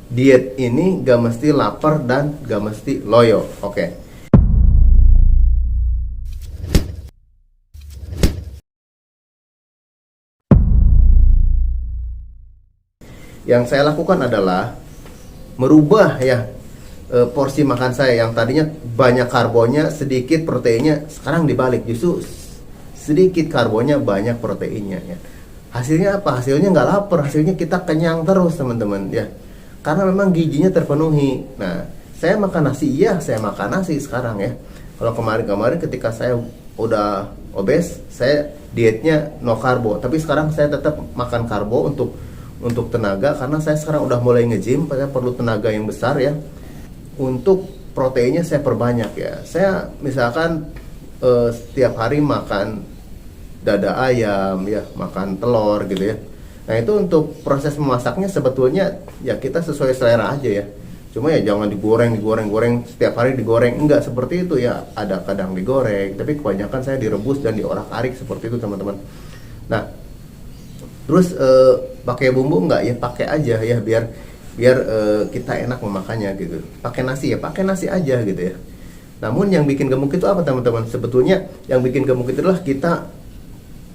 diet ini gak mesti lapar dan gak mesti loyo. Oke. Yang saya lakukan adalah merubah ya porsi makan saya yang tadinya banyak karbonnya, sedikit proteinnya, sekarang dibalik, justru sedikit karbonnya, banyak proteinnya ya. Hasilnya apa? Hasilnya nggak lapar, hasilnya kita kenyang terus teman-teman ya. Karena memang gizinya terpenuhi. Nah, saya makan nasi, iya saya makan nasi sekarang ya. Kalau kemarin-kemarin ketika saya udah obes, saya dietnya no karbo. Tapi sekarang saya tetap makan karbo untuk tenaga, karena saya sekarang udah mulai nge-gym, saya perlu tenaga yang besar ya. Untuk proteinnya saya perbanyak ya. Saya misalkan setiap hari makan dada ayam ya, makan telur gitu ya. Nah, itu untuk proses memasaknya sebetulnya ya kita sesuai selera aja ya. Cuma ya jangan digoreng setiap hari digoreng, enggak seperti itu ya. Ada kadang digoreng, tapi kebanyakan saya direbus dan diorak-arik seperti itu teman-teman. Nah, terus pakai bumbu enggak ya, pakai aja ya, biar kita enak memakannya gitu. Pakai nasi ya, pakai nasi aja gitu ya. Namun yang bikin gemuk itu apa teman-teman? Sebetulnya yang bikin gemuk itu adalah kita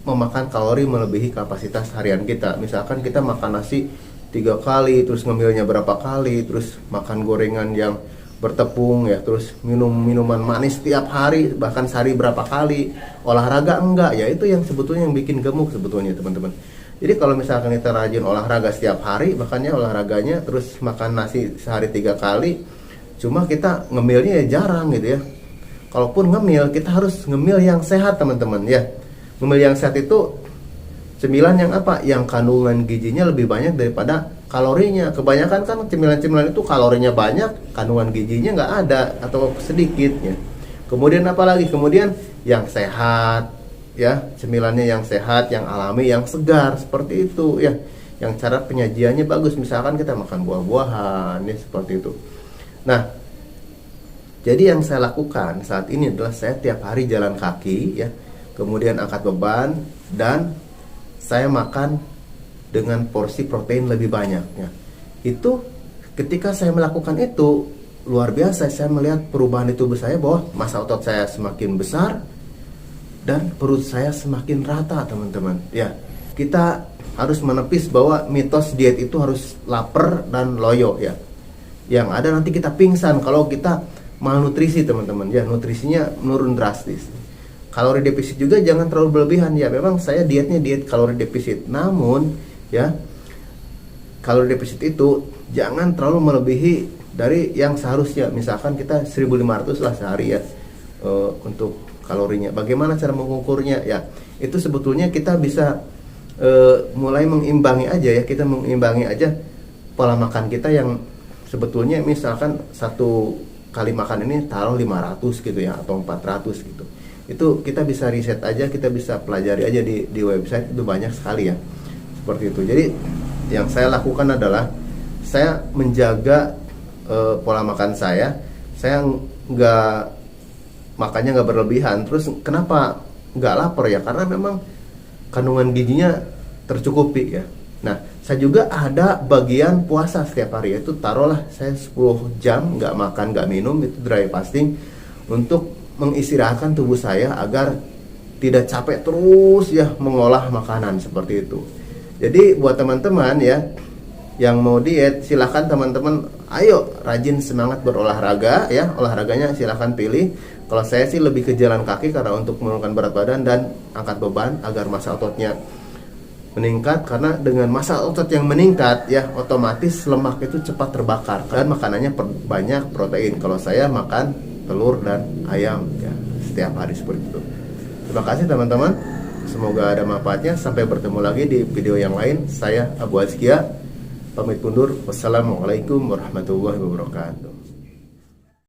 memakan kalori melebihi kapasitas harian kita. Misalkan kita makan nasi 3 kali, terus ngemilnya berapa kali, terus makan gorengan yang bertepung ya, terus minum minuman manis tiap hari, bahkan sehari berapa kali, olahraga enggak ya, itu yang sebetulnya yang bikin gemuk sebetulnya teman-teman. Jadi kalau misalkan kita rajin olahraga setiap hari, bahkan ya olahraganya, terus makan nasi sehari 3 kali, cuma kita ngemilnya ya jarang gitu ya. Kalaupun ngemil, kita harus ngemil yang sehat teman-teman ya. Ngemil yang sehat itu cemilan yang apa? Yang kandungan gizinya lebih banyak daripada kalorinya. Kebanyakan kan cemilan-cemilan itu kalorinya banyak, kandungan gizinya nggak ada atau sedikit ya. Kemudian apalagi? Kemudian yang sehat ya, cemilannya yang sehat, yang alami, yang segar seperti itu ya. Yang cara penyajiannya bagus, misalkan kita makan buah-buahan ya, seperti itu. Nah, jadi yang saya lakukan saat ini adalah saya tiap hari jalan kaki ya, kemudian angkat beban, dan saya makan dengan porsi protein lebih banyak ya. Itu ketika saya melakukan itu luar biasa, saya melihat perubahan di tubuh saya, bahwa massa otot saya semakin besar dan perut saya semakin rata teman-teman ya. Kita harus menepis bahwa mitos diet itu harus lapar dan loyo ya. Yang ada nanti kita pingsan kalau kita malnutrisi teman-teman ya, nutrisinya menurun drastis. Kalori defisit juga jangan terlalu berlebihan ya. Memang saya dietnya diet kalori defisit, namun ya kalori defisit itu jangan terlalu melebihi dari yang seharusnya. Misalkan kita 1500 lah sehari ya untuk kalorinya. Bagaimana cara mengukurnya ya? Itu sebetulnya kita bisa mulai mengimbangi aja ya. Kita mengimbangi aja pola makan kita, yang sebetulnya misalkan satu kali makan ini taruh 500 gitu ya, atau 400 gitu. Itu kita bisa riset aja, kita bisa pelajari aja di website, itu banyak sekali ya seperti itu. Jadi yang saya lakukan adalah saya menjaga pola makan saya makannya nggak berlebihan. Terus kenapa nggak lapar ya? Karena memang kandungan gizinya tercukupi ya. Nah, saya juga ada bagian puasa setiap hari, yaitu taruhlah saya 10 jam nggak makan nggak minum, itu dry fasting, untuk mengistirahatkan tubuh saya agar tidak capek terus ya mengolah makanan seperti itu. Jadi buat teman-teman ya yang mau diet, silahkan teman-teman, ayo rajin semangat berolahraga ya. Olahraganya silahkan pilih. Kalau saya sih lebih ke jalan kaki, karena untuk menurunkan berat badan dan angkat beban agar massa ototnya meningkat. Karena dengan massa otot yang meningkat ya, otomatis lemak itu cepat terbakar dan makanannya banyak protein. Kalau saya makan telur dan ayam ya setiap hari seperti itu. Terima kasih teman-teman, semoga ada manfaatnya. Sampai bertemu lagi di video yang lain. Saya Abu Azkia pamit undur. Wassalamualaikum warahmatullahi wabarakatuh.